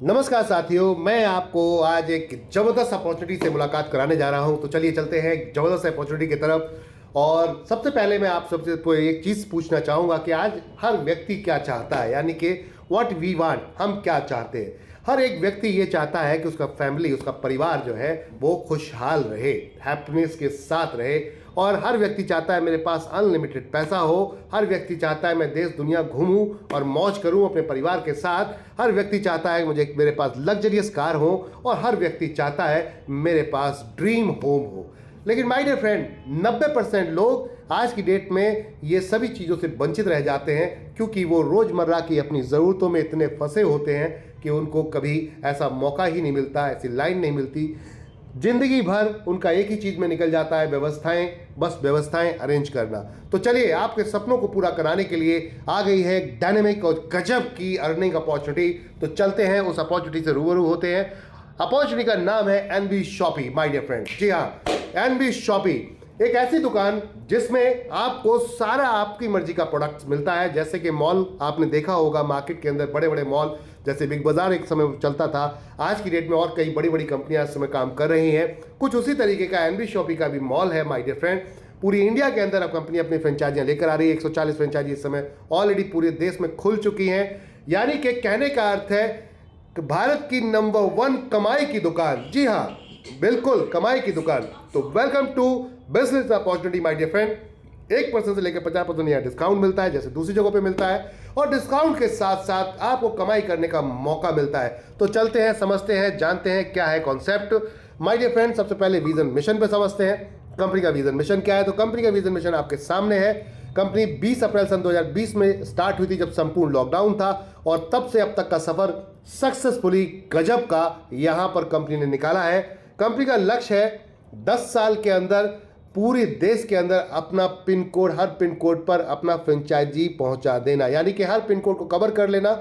नमस्कार साथियों, मैं आपको आज एक ज़बरदस्त अपॉर्चुनिटी से मुलाकात कराने जा रहा हूं। तो चलिए चलते हैं एक ज़बरदस्त अपॉर्चुनिटी की तरफ। और सबसे पहले मैं आप सबसे एक चीज़ पूछना चाहूँगा कि आज हर व्यक्ति क्या चाहता है, यानी कि व्हाट वी वांट, हम क्या चाहते हैं। हर एक व्यक्ति ये चाहता है कि उसका फैमिली, उसका परिवार जो है वो खुशहाल रहे, हैप्पीनेस के साथ रहे। और हर व्यक्ति चाहता है मेरे पास अनलिमिटेड पैसा हो। हर व्यक्ति चाहता है मैं देश दुनिया घूमूं और मौज करूं अपने परिवार के साथ। हर व्यक्ति चाहता है मुझे मेरे पास लग्जरियस कार हो। और हर व्यक्ति चाहता है मेरे पास ड्रीम होम हो। लेकिन माय डियर फ्रेंड, 90% लोग आज की डेट में ये सभी चीज़ों से वंचित रह जाते हैं, क्योंकि वो रोज़मर्रा की अपनी ज़रूरतों में इतने फंसे होते हैं कि उनको कभी ऐसा मौका ही नहीं मिलता, ऐसी लाइन नहीं मिलती। जिंदगी भर उनका एक ही चीज में निकल जाता है, व्यवस्थाएं, बस व्यवस्थाएं अरेंज करना। तो चलिए, आपके सपनों को पूरा कराने के लिए आ गई है डायनेमिक और गजब की अर्निंग अपॉर्चुनिटी। तो चलते हैं, उस अपॉर्चुनिटी से रूबरू होते हैं। अपॉर्चुनिटी का नाम है NB Shoppy my dear friend. जी हाँ, एनबी शॉपी एक ऐसी दुकान जिसमें आपको सारा आपकी मर्जी का प्रोडक्ट्स मिलता है। जैसे कि मॉल आपने देखा होगा, मार्केट के अंदर बड़े बड़े मॉल जैसे बिग बाजार एक समय चलता था, आज की डेट में और कई बड़ी बड़ी कंपनियां इस समय काम कर रही हैं। कुछ उसी तरीके का एनबी शॉपी का भी मॉल है माय डियर फ्रेंड। पूरी इंडिया के अंदर अब कंपनी अपनी फ्रेंचाइजियां लेकर आ रही है। 140 फ्रेंचाइजी इस समय ऑलरेडी पूरे देश में खुल चुकी हैं। यानी कि कहने का अर्थ है कि भारत की नंबर 1 कमाई की दुकान, जी हाँ बिल्कुल कमाई की दुकान। तो welcome to business opportunity my dear friend. 1% से लेकर 50% यहाँ डिस्काउंट मिलता है, जैसे दूसरी जगहों पे मिलता है। और डिस्काउंट के साथ साथ आपको कमाई करने का मौका मिलता है। तो चलते हैं, समझते हैं, जानते हैं क्या है कॉन्सेप्ट माय डियर फ्रेंड। सबसे पहले विजन मिशन पे समझते हैं, कंपनी का विजन मिशन क्या है। तो कंपनी का विजन मिशन आपके सामने है। कंपनी 20 अप्रैल सन 2020 में स्टार्ट हुई थी, जब संपूर्ण लॉकडाउन था। और तब से अब तक का सफर सक्सेसफुली गजब का यहां पर कंपनी ने निकाला है। कंपनी का लक्ष्य है 10 साल के अंदर पूरे देश के अंदर अपना pin code, her pin code पर अपना फ्रेंचाइजी पहुंचा देना, यानी कि हर पिन कोड को कवर कर लेना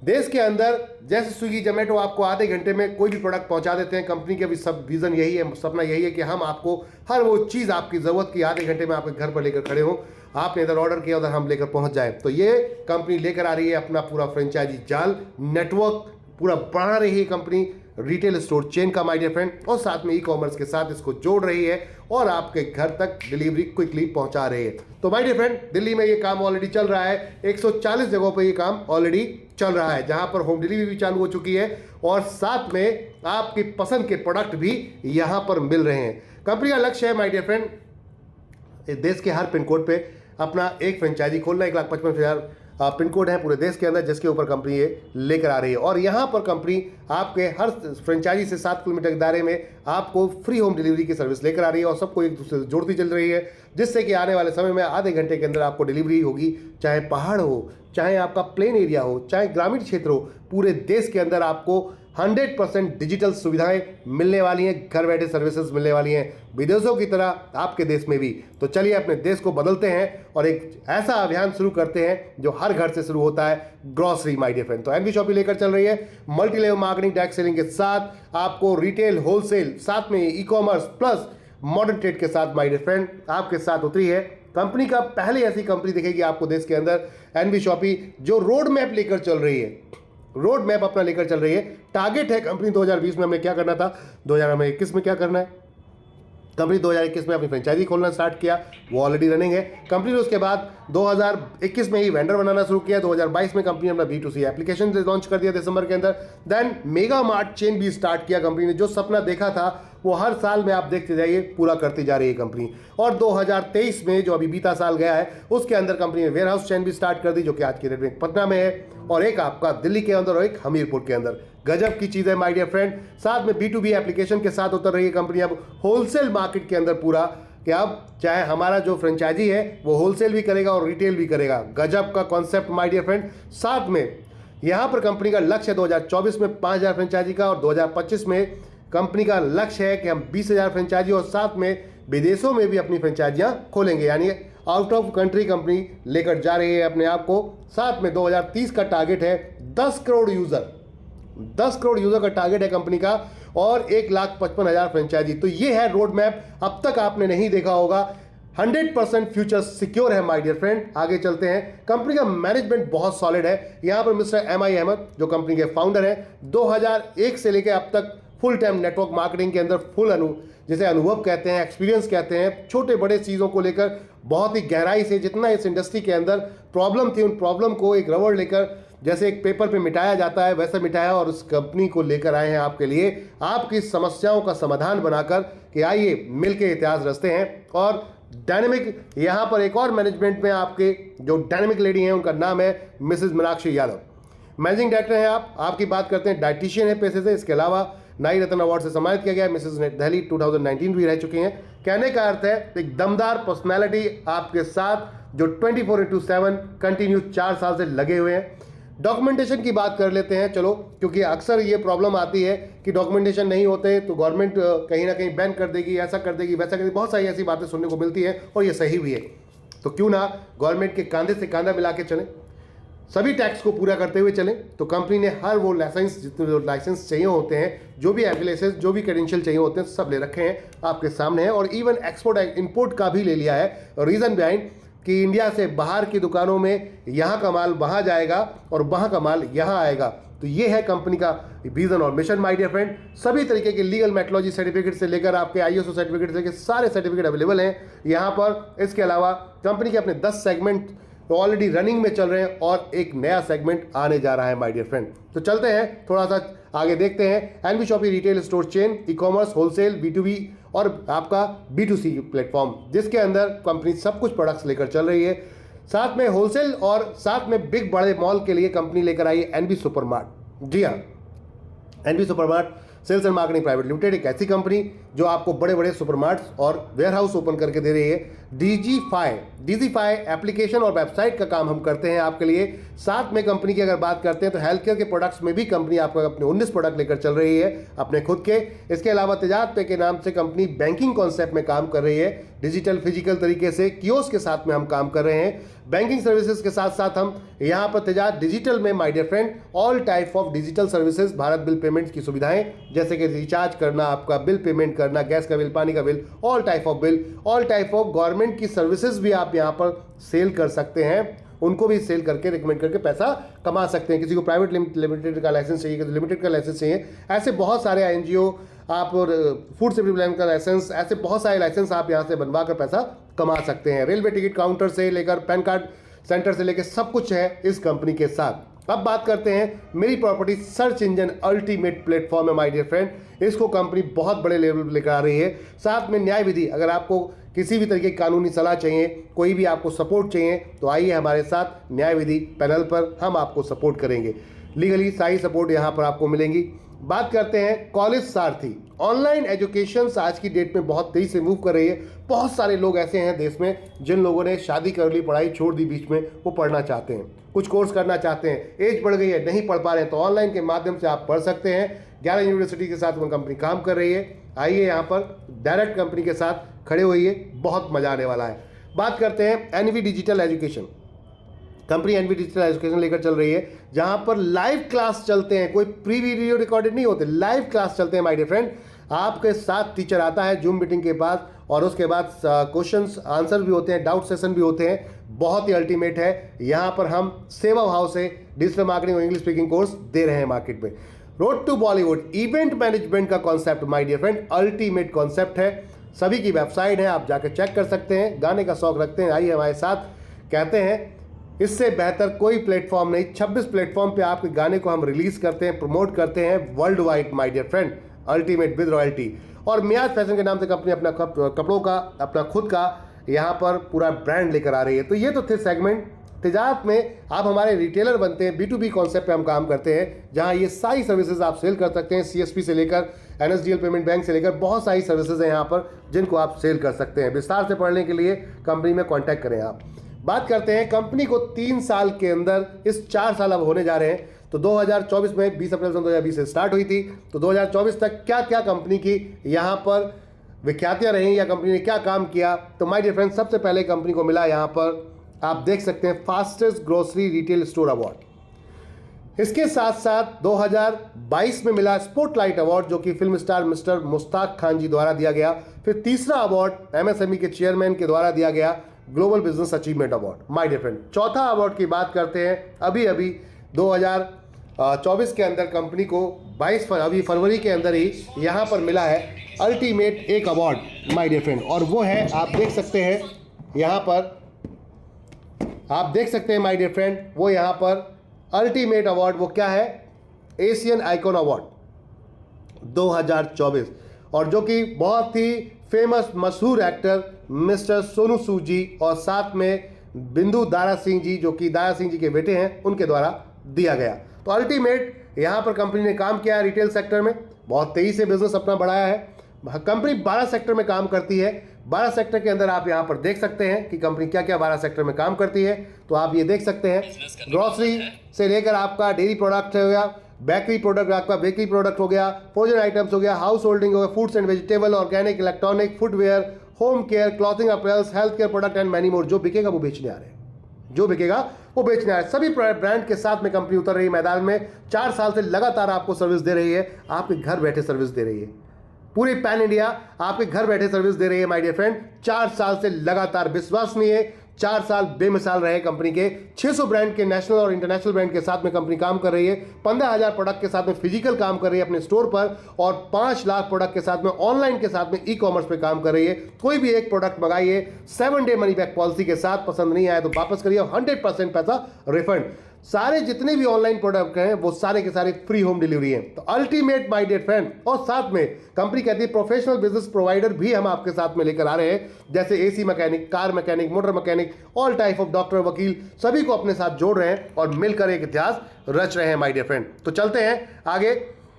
देश के अंदर। जैसे स्विगी जोमेटो आपको आधे घंटे में कोई भी प्रोडक्ट पहुंचा देते हैं, कंपनी का भी सब विजन यही है, सपना यही है कि हम आपको हर वो चीज़ आपकी ज़रूरत की आधे घंटे में आपके घर पर लेकर खड़े हो। आपने इधर ऑर्डर किया, उधर हम लेकर पहुंच जाए। तो ये कंपनी लेकर आ रही है अपना पूरा फ्रेंचाइजी जाल नेटवर्क पूरा बढ़ा रही है कंपनी, रिटेल स्टोर चेन का माय डियर फ्रेंड। और साथ में ई कॉमर्स के साथ इसको जोड़ रही है और आपके घर तक डिलीवरी क्विकली पहुंचा रही है। तो माय डियर फ्रेंड, दिल्ली में ये काम ऑलरेडी चल रहा है। 140 जगहों पर ये काम ऑलरेडी चल रहा है, जहां पर होम डिलीवरी भी चालू हो चुकी है। और साथ में आपकी पसंद के प्रोडक्ट भी यहां पर मिल रहे हैं। कंपनी का लक्ष्य है माय डियर फ्रेंड, देश के हर पिन कोड पे अपना एक फ्रेंचाइजी खोलना। 1,55,000 पिन कोड है पूरे देश के अंदर, जिसके ऊपर कंपनी ये लेकर आ रही है। और यहाँ पर कंपनी आपके हर फ्रेंचाइजी से 7 किलोमीटर के दायरे में आपको फ्री होम डिलीवरी की सर्विस लेकर आ रही है। और सबको एक दूसरे से जोड़ती चल रही है, जिससे कि आने वाले समय में आधे घंटे के अंदर आपको डिलीवरी होगी। चाहे पहाड़ हो, चाहे आपका प्लेन एरिया हो, चाहे ग्रामीण क्षेत्र हो, पूरे देश के अंदर आपको 100% डिजिटल सुविधाएं मिलने वाली हैं, घर बैठे सर्विसेज मिलने वाली हैं, विदेशों की तरह आपके देश में भी। तो चलिए अपने देश को बदलते हैं और एक ऐसा अभियान शुरू करते हैं जो हर घर से शुरू होता है, ग्रॉसरी माय डियर फ्रेंड। तो एनबी शॉपी लेकर चल रही है multi level marketing, direct selling के साथ आपको रिटेल, होलसेल, साथ में e commerce plus modern trade के साथ माय डियर फ्रेंड आपके साथ उतरी है। कंपनी का पहले ऐसी कंपनी दिखेगी आपको देश के अंदर, एनबी शॉपी, जो रोड मैप लेकर चल रही है, रोड मैप अपना लेकर चल रही है। टारगेट है कंपनी 2020 में हमें क्या करना था, 2021 में क्या करना है। कंपनी 2021 में अपनी फ्रेंचाइजी खोलना स्टार्ट किया, वो ऑलरेडी रनिंग है। कंपनी ने उसके बाद 2021 में ही वेंडर बनाना शुरू किया। 2022 में कंपनी ने अपना B2C एप्लीकेशन लॉन्च कर दिया दिसंबर के अंदर। देन मेगा मार्ट चेन भी स्टार्ट किया कंपनी ने। जो सपना देखा था वो हर साल में आप देखते जाइए पूरा करती जा रही है कंपनी। और 2023 में जो अभी बीता साल गया है, उसके अंदर कंपनी ने वेयर हाउस चेन भी स्टार्ट कर दी, जो कि आज की डेट में पटना में है, और एक आपका दिल्ली के अंदर और एक हमीरपुर के अंदर। गजब की चीज़ है माय डियर फ्रेंड। साथ में B2B एप्लीकेशन के साथ उतर रही है कंपनी अब होलसेल मार्केट के अंदर पूरा, कि अब चाहे हमारा जो फ्रेंचाइजी है वो होलसेल भी करेगा और रिटेल भी करेगा। गजब का कॉन्सेप्ट माय डियर फ्रेंड। साथ में यहाँ पर कंपनी का लक्ष्य है 2024 में 5,000 फ्रेंचाइजी का, और 2025 में कंपनी का लक्ष्य है कि हम 20,000 फ्रेंचाइजी और साथ में विदेशों में भी अपनी फ्रेंचाइजियाँ खोलेंगे। यानी आउट ऑफ कंट्री कंपनी लेकर जा रही है अपने आप को। साथ में 2030 का टारगेट है 10 करोड़ यूजर, 10 करोड़ यूजर का टारगेट है कंपनी का, और 1,55,000 फ्रेंचाइजी। तो ये है रोड मैप। अब तक आपने नहीं देखा होगा 100% फ्यूचर सिक्योर है माय डियर फ्रेंड। आगे चलते हैं। कंपनी का मैनेजमेंट बहुत सॉलिड है। यहां पर मिस्टर MI अहमद जो कंपनी के फाउंडर हैं, 2001 से लेकर अब तक फुल टाइम नेटवर्क मार्केटिंग के अंदर फुल जिसे अनुभव कहते हैं, एक्सपीरियंस कहते हैं, छोटे बड़े चीज़ों को लेकर बहुत ही गहराई से, जितना इस इंडस्ट्री के अंदर प्रॉब्लम थी उन प्रॉब्लम को एक रबड़ लेकर जैसे एक पेपर पे मिटाया जाता है वैसे मिटाया और उस कंपनी को लेकर आए हैं आपके लिए, आपकी समस्याओं का समाधान बनाकर कि आइए मिलके इतिहास रचते हैं। और डायनेमिक यहाँ पर एक और मैनेजमेंट में आपके जो डायनेमिक लेडी हैं उनका नाम है Mrs Meenakshi Yadav. Managing director हैं आप। आपकी बात करते हैं डाइटिशियन है पेशे से, इसके अलावा नाई रत्न अवार्ड से सम्मानित किया गया है। मिसेज दिल्ली 2019 भी रह चुकी हैं। कहने का अर्थ है एक दमदार पर्सनैलिटी आपके साथ जो 24/7 कंटिन्यू 4 साल से लगे हुए हैं। डॉक्यूमेंटेशन की बात कर लेते हैं चलो, क्योंकि अक्सर ये प्रॉब्लम आती है कि डॉक्यूमेंटेशन नहीं होते तो गवर्नमेंट कहीं ना कहीं बैन कर देगी, ऐसा कर देगी, वैसा कर देगी, बहुत सारी ऐसी बातें सुनने को मिलती है और ये सही भी है। तो क्यों ना गवर्नमेंट के कंधे से कंधा मिला के चलें, सभी टैक्स को पूरा करते हुए चलें। तो कंपनी ने हर वो लाइसेंस, जितने लाइसेंस चाहिए होते हैं, जो भी एग्रीलेसेंस, जो भी क्रेडेंशियल चाहिए होते हैं, सब ले रखे हैं आपके सामने हैं। और इवन एक्सपोर्ट इंपोर्ट का भी ले लिया है। रीज़न बिहाइंड कि इंडिया से बाहर की दुकानों में यहाँ का माल वहाँ जाएगा और वहाँ का माल यहाँ आएगा। तो ये है कंपनी का विजन और मिशन माय डियर फ्रेंड। सभी तरीके के लीगल मेट्रोलॉजी सर्टिफिकेट से लेकर आपके ISO सर्टिफिकेट से लेकर सारे सर्टिफिकेट अवेलेबल हैं यहाँ पर। इसके अलावा कंपनी के अपने 10 सेगमेंट तो ऑलरेडी रनिंग में चल रहे हैं और एक नया सेगमेंट आने जा रहा है माय डियर फ्रेंड। तो चलते हैं थोड़ा सा आगे देखते हैं। NB shoppy retail store chain, e-commerce, wholesale, B2B और आपका B2C प्लेटफॉर्म, जिसके अंदर कंपनी सब कुछ प्रोडक्ट्स लेकर चल रही है। साथ में होलसेल और साथ में बिग बड़े मॉल के लिए कंपनी लेकर आई है NB सुपरमार्ट। जी हाँ, NB supermart sales and marketing private limited एक ऐसी कंपनी जो आपको बड़े बड़े सुपरमार्ट्स और वेयरहाउस ओपन करके दे रही है। डीजीफाई एप्लीकेशन और वेबसाइट का काम हम करते हैं आपके लिए। साथ में कंपनी की अगर बात करते हैं तो हेल्थ केयर के प्रोडक्ट्स में भी कंपनी आपको अपने 19 प्रोडक्ट लेकर चल रही है अपने खुद के। इसके अलावा तिजारत पे के नाम से कंपनी बैंकिंग कॉन्सेप्ट में काम कर रही है। डिजिटल फिजिकल तरीके से कियोस्क के साथ में हम काम कर रहे हैं। बैंकिंग सर्विसेज के साथ साथ हम यहाँ पर तिजारत डिजिटल में my dear friend all type of digital services, Bharat bill payment की सुविधाएं, जैसे कि रिचार्ज करना, आपका बिल पेमेंट करना, गैस का बिल, पानी का bill, all type of bill, all type of government की सर्विसेज भी आप यहाँ पर सेल कर सकते हैं। उनको भी सेल करके रिकमेंड करके पैसा कमा सकते हैं। किसी को प्राइवेट लिमिटेड का लाइसेंस चाहिए, किसी लिमिटेड का लाइसेंस चाहिए, ऐसे बहुत सारे NGO आप और फूड सेफ्टी प्लान का लाइसेंस, ऐसे बहुत सारे लाइसेंस आप यहाँ से बनवा कर पैसा कमा सकते हैं। रेलवे टिकट काउंटर से लेकर पैन कार्ड सेंटर से लेकर सब कुछ है इस कंपनी के साथ। अब बात करते हैं मेरी property search engine ultimate platform है माय डियर फ्रेंड। इसको कंपनी बहुत बड़े लेवल पर लेकर आ रही है। साथ में न्याय विधि, अगर आपको किसी भी तरीके की कानूनी सलाह चाहिए, कोई भी आपको सपोर्ट चाहिए, तो आइए हमारे साथ न्याय विधि पैनल पर, हम आपको सपोर्ट करेंगे। लीगली सारी सपोर्ट यहाँ पर आपको मिलेंगी। बात करते हैं कॉलेज सारथी। ऑनलाइन एजुकेशन आज की डेट में बहुत तेजी से मूव कर रही है। बहुत सारे लोग ऐसे हैं देश में जिन लोगों ने शादी कर ली, पढ़ाई छोड़ दी बीच में, वो पढ़ना चाहते हैं, कुछ कोर्स करना चाहते हैं, एज बढ़ गई है, नहीं पढ़ पा रहे हैं, तो ऑनलाइन के माध्यम से आप पढ़ सकते हैं। 11 यूनिवर्सिटी के साथ वो कंपनी काम कर रही है। आइए यहाँ पर डायरेक्ट कंपनी के साथ खड़े होइए, बहुत मजा आने वाला है। बात करते हैं NV digital education. Company NV digital education लेकर चल रही है, जहां पर लाइव क्लास चलते हैं, कोई प्री वीडियो रिकॉर्डेड नहीं होते, लाइव क्लास चलते हैं माय डियर फ्रेंड। आपके साथ टीचर आता है जूम मीटिंग के बाद और उसके बाद क्वेश्चंस आंसर भी होते हैं, डाउट सेशन भी होते हैं। बहुत ही अल्टीमेट है। यहाँ पर हम सेवा भाव से डिजिटल मार्केटिंग और इंग्लिश स्पीकिंग कोर्स दे रहे हैं मार्केट में। Road to Bollywood event management का concept my dear friend ultimate concept है। सभी की वेबसाइट है, आप जाकर चेक कर सकते हैं। गाने का शौक रखते हैं, आइए हमारे साथ। कहते हैं इससे बेहतर कोई प्लेटफॉर्म नहीं। 26 प्लेटफॉर्म पे आपके गाने को हम रिलीज करते हैं, प्रमोट करते हैं world wide my dear friend, ultimate with royalty. और मियाज फैशन के नाम से कंपनी अपना कपड़ों का, अपना खुद का यहाँ पर पूरा ब्रांड लेकर आ रही है। तो ये तो थे सेगमेंट। तिजारत में आप हमारे रिटेलर बनते हैं, B2B कॉन्सेप्ट पे हम काम करते हैं, जहाँ ये सारी सर्विसेज आप सेल कर सकते हैं। CSP से लेकर NSDL पेमेंट बैंक से लेकर बहुत सारी सर्विसेज हैं यहाँ पर जिनको आप सेल कर सकते हैं। विस्तार से पढ़ने के लिए कंपनी में कॉन्टैक्ट करें आप। बात करते हैं कंपनी को 3 साल के अंदर, इस 4 साल अब होने जा रहे हैं। तो 2024 में 20 अप्रैल 2020 से स्टार्ट हुई थी, तो 2024 तक क्या क्या कंपनी की यहाँ पर विख्यातियाँ रहीं या कंपनी ने क्या काम किया। तो माय डियर फ्रेंड्स, सबसे पहले कंपनी को मिला यहाँ पर, आप देख सकते हैं, fastest grocery retail store award. इसके साथ साथ 2022 में मिला स्पॉटलाइट अवार्ड, जो कि film star mister Mushtaq Khan ji द्वारा दिया गया। फिर तीसरा अवार्ड एमएसएमई के चेयरमैन के द्वारा दिया गया, global business achievement award. My dear friend, चौथा अवार्ड की बात करते हैं, अभी 2024 के अंदर कंपनी को 22 अभी फरवरी के अंदर ही यहाँ पर मिला है अल्टीमेट एक अवार्ड माय डियर फ्रेंड, और वो है, आप देख सकते हैं यहाँ पर, आप देख सकते हैं माय डियर फ्रेंड, वो यहाँ पर अल्टीमेट अवार्ड वो क्या है, एशियन आइकॉन अवार्ड 2024, और जो कि बहुत ही फेमस मशहूर एक्टर मिस्टर सोनू सूद जी और साथ में बिंदु दारा सिंह जी, जो कि दारा सिंह जी के बेटे हैं, उनके द्वारा दिया गया। तो अल्टीमेट यहाँ पर कंपनी ने काम किया है रिटेल सेक्टर में, बहुत तेजी से बिजनेस अपना बढ़ाया है। कंपनी 12 सेक्टर में काम करती है। 12 सेक्टर के अंदर आप यहाँ पर देख सकते हैं कि कंपनी क्या क्या 12 सेक्टर में काम करती है। तो आप ये देख सकते हैं, ग्रोसरी से लेकर आपका डेयरी प्रोडक्ट हो गया, बेकरी प्रोडक्ट आपका बेकरी प्रोडक्ट हो गया, फ्रोजन आइटम्स हो गया, हाउस होल्डिंग हो गया, foods and vegetable, organic, electronic, footwear, home care, clothing apparels, health care product and many more. जो बिकेगा वो बेचने आ रहे हैं, जो बिकेगा वो बेचने आ रहे हैं। सभी ब्रांड के साथ में कंपनी उतर रही है मैदान में। 4 साल से लगातार आपको सर्विस दे रही है, आपके घर बैठे सर्विस दे रही है, पूरे पैन इंडिया आपके घर बैठे सर्विस दे रही है माय डियर फ्रेंड। 4 साल से लगातार, विश्वास नहीं है, 4 साल बेमिसाल रहे कंपनी के। 600 ब्रांड के नेशनल और इंटरनेशनल ब्रांड के साथ में कंपनी काम कर रही है। 15,000 प्रोडक्ट के साथ में फिजिकल काम कर रही है अपने स्टोर पर, और 5 लाख प्रोडक्ट के साथ में ऑनलाइन के साथ में ई-कॉमर्स पे काम कर रही है। कोई भी एक प्रोडक्ट मंगाइए 7 डे मनी बैक पॉलिसी के साथ, पसंद नहीं आया तो वापस करिए, 100% पैसा रिफंड। सारे जितने भी ऑनलाइन प्रोडक्ट हैं वो सारे के सारे फ्री होम डिलीवरी हैं। तो अल्टीमेट माय डियर फ्रेंड, और साथ में कंपनी कहती है प्रोफेशनल बिजनेस प्रोवाइडर भी हम आपके साथ में लेकर आ रहे हैं, जैसे AC mechanic, car mechanic, motor mechanic, all type of doctor, वकील, सभी को अपने साथ जोड़ रहे हैं और मिलकर एक इतिहास रच रहे हैं माय डियर फ्रेंड। तो चलते हैं आगे,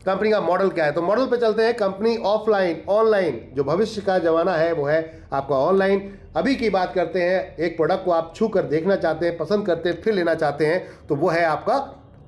कंपनी का मॉडल क्या है, तो मॉडल पे चलते हैं। कंपनी ऑफलाइन, ऑनलाइन, जो भविष्य का जमाना है वो है आपका ऑनलाइन। अभी की बात करते हैं, एक प्रोडक्ट को आप छू कर देखना चाहते हैं, पसंद करते हैं, फिर लेना चाहते हैं, तो वो है आपका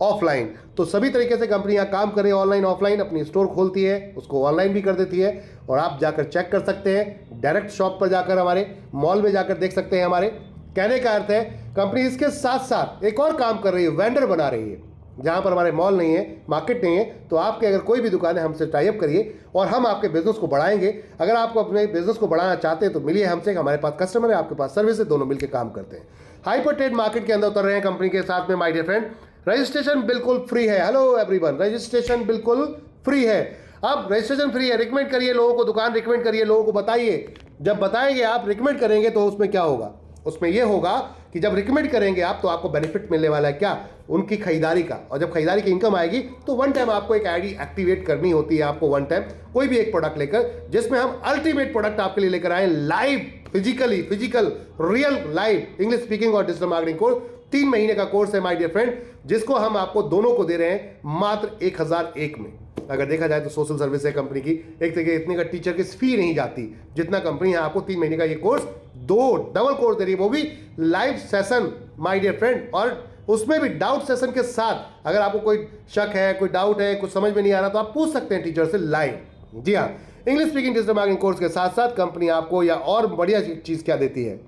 ऑफलाइन। तो सभी तरीके से कंपनी यहाँ काम करे, ऑनलाइन ऑफलाइन, अपनी स्टोर खोलती है, उसको ऑनलाइन भी कर देती है, और आप जाकर चेक कर सकते हैं, डायरेक्ट शॉप पर जाकर, हमारे मॉल में जाकर देख सकते हैं। हमारे कहने का अर्थ है कंपनी इसके साथ साथ एक और काम कर रही है, वेंडर बना रही है। जहाँ पर हमारे मॉल नहीं है, मार्केट नहीं है, तो आपके अगर कोई भी दुकान है, हमसे टाई अप करिए और हम आपके बिजनेस को बढ़ाएंगे। अगर आपको अपने बिजनेस को बढ़ाना चाहते हैं तो मिलिए हमसे, हमारे पास कस्टमर है, आपके पास सर्विस है, दोनों मिलकर काम करते हैं। हाइपर ट्रेड मार्केट के अंदर उतर रहे हैं कंपनी के साथ में माय डियर फ्रेंड। रजिस्ट्रेशन बिल्कुल फ्री है। हेलो एवरीवन, रजिस्ट्रेशन बिल्कुल फ्री है। अब रजिस्ट्रेशन फ्री है, रिकमेंड करिए लोगों को, दुकान रिकमेंड करिए लोगों को, बताइए। जब बताएंगे आप, रिकमेंड करेंगे, तो उसमें क्या होगा, उसमें यह होगा कि जब रिकमेंड करेंगे आप तो आपको बेनिफिट मिलने वाला है, क्या, उनकी खरीदारी का। और जब खरीदारी की इनकम आएगी तो वन टाइम आपको एक आईडी एक्टिवेट करनी होती है, आपको वन टाइम कोई भी एक प्रोडक्ट लेकर, जिसमें हम अल्टीमेट प्रोडक्ट आपके लिए लेकर आए, live, physical real live English speaking और डिजिटल मार्केटिंग कोर्स। 3 महीने का कोर्स है माय डियर फ्रेंड, जिसको हम आपको दोनों को दे रहे हैं मात्र 1001 में। अगर देखा जाए तो सोशल सर्विस है कंपनी की, एक तरीके इतने का टीचर की फी नहीं जाती जितना कंपनी है आपको 3 महीने का ये कोर्स, 2 डबल कोर्स दे रही है, वो भी live session my dear friend, और उसमें भी डाउट सेशन के साथ। अगर आपको कोई शक है, कोई डाउट है, कुछ समझ में नहीं आ रहा, तो आप पूछ सकते हैं टीचर से लाइव। जी हाँ, English speaking digital marketing course के साथ साथ कंपनी आपको या और बढ़िया चीज क्या देती है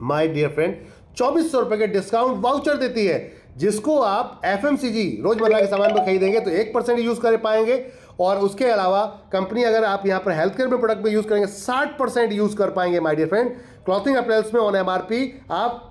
माय डियर फ्रेंड, 2400 रुपए के डिस्काउंट वाउचर देती है, जिसको आप एफएमसीजी रोजमर्रा के सामान में खरीदेंगे तो 1% यूज कर पाएंगे, और उसके अलावा कंपनी अगर आप यहां पर हेल्थ केयर में प्रोडक्ट में यूज करेंगे 60% यूज कर पाएंगे my dear friend. Clothing apparels में ऑन एमआरपी आप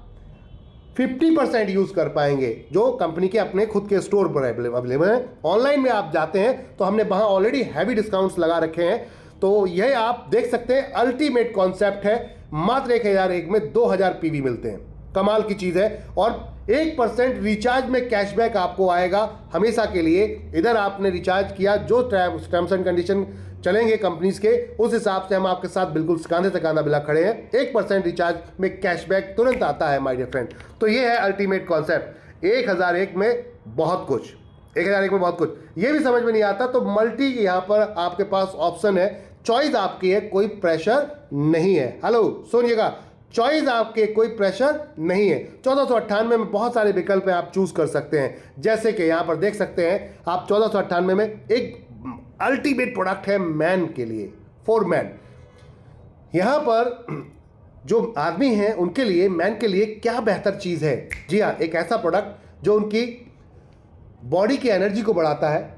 50% यूज कर पाएंगे, जो कंपनी के अपने खुद के स्टोर पर अवेलेबल है। ऑनलाइन में आप जाते हैं तो हमने वहां ऑलरेडी हैवी डिस्काउंट्स लगा रखे हैं, तो यह आप देख सकते हैं। अल्टीमेट कॉन्सेप्ट है, मात्र 1001 में 2000 पीवी मिलते हैं, कमाल की चीज है। और 1% रिचार्ज में कैशबैक आपको आएगा हमेशा के लिए। इधर आपने रिचार्ज किया, जो टर्म्स एंड कंडीशन चलेंगे कंपनीज के, उस हिसाब से हम आपके साथ बिल्कुल कांधे से कांधा मिला खड़े हैं। 1% रिचार्ज में कैशबैक तुरंत आता है माय डियर फ्रेंड। तो ये है अल्टीमेट कॉन्सेप्ट। 1001 में बहुत कुछ, 1001 में बहुत कुछ। ये भी समझ में नहीं आता तो मल्टी यहाँ पर आपके पास ऑप्शन है, चॉइस आपकी है, कोई प्रेशर नहीं है। हेलो सुनिएगा, चॉइस आपके, कोई प्रेशर नहीं है। 1498 में बहुत सारे विकल्प हैं, आप चूज कर सकते हैं। जैसे कि यहां पर देख सकते हैं आप, 1498 में एक अल्टीमेट प्रोडक्ट है मैन के लिए, फॉर मैन। यहां पर जो आदमी हैं उनके लिए, मैन के लिए क्या बेहतर चीज है। जी हाँ, एक ऐसा प्रोडक्ट जो उनकी बॉडी की एनर्जी को बढ़ाता है,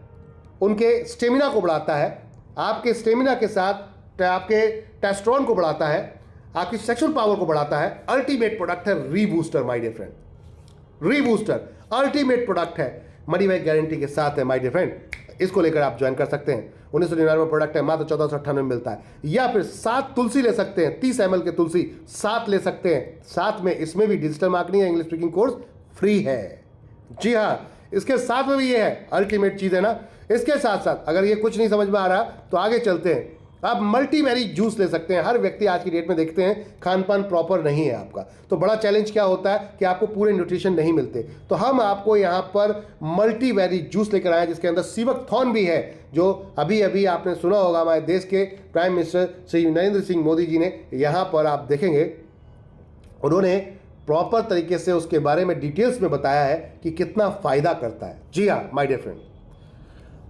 उनके स्टेमिना को बढ़ाता है, आपके स्टेमिना के साथ आपके टेस्टोस्टेरोन को बढ़ाता है, आपकी सेक्सुअल पावर को बढ़ाता है। अल्टीमेट प्रोडक्ट है Rebooster my dear friend, Rebooster ultimate product है, मनी बैक गारंटी के साथ है माय डियर फ्रेंड। इसको लेकर आप ज्वाइन कर सकते हैं। 1999 प्रोडक्ट है, मात्र 1498 में मिलता है। या फिर 7 तुलसी ले सकते हैं, 30 ml के तुलसी 7 ले सकते हैं। साथ में इसमें भी डिजिटल मार्केटिंग या इंग्लिश स्पीकिंग कोर्स फ्री है। जी हाँ, इसके साथ में भी ये है, अल्टीमेट चीज़ है ना। इसके साथ साथ अगर ये कुछ नहीं समझ में आ रहा तो आगे चलते हैं। आप मल्टीबेरी जूस ले सकते हैं। हर व्यक्ति आज की डेट में देखते हैं खान पान प्रॉपर नहीं है आपका, तो बड़ा चैलेंज क्या होता है कि आपको पूरे न्यूट्रिशन नहीं मिलते। तो हम आपको यहाँ पर मल्टीबेरी जूस लेकर आए जिसके अंदर सीवकथॉर्न भी है, जो अभी अभी आपने सुना होगा हमारे देश के प्राइम मिनिस्टर श्री नरेंद्र सिंह मोदी जी ने यहाँ पर आप देखेंगे उन्होंने प्रॉपर तरीके से उसके बारे में डिटेल्स में बताया है कि कितना फायदा करता है। जी हाँ माय डियर फ्रेंड,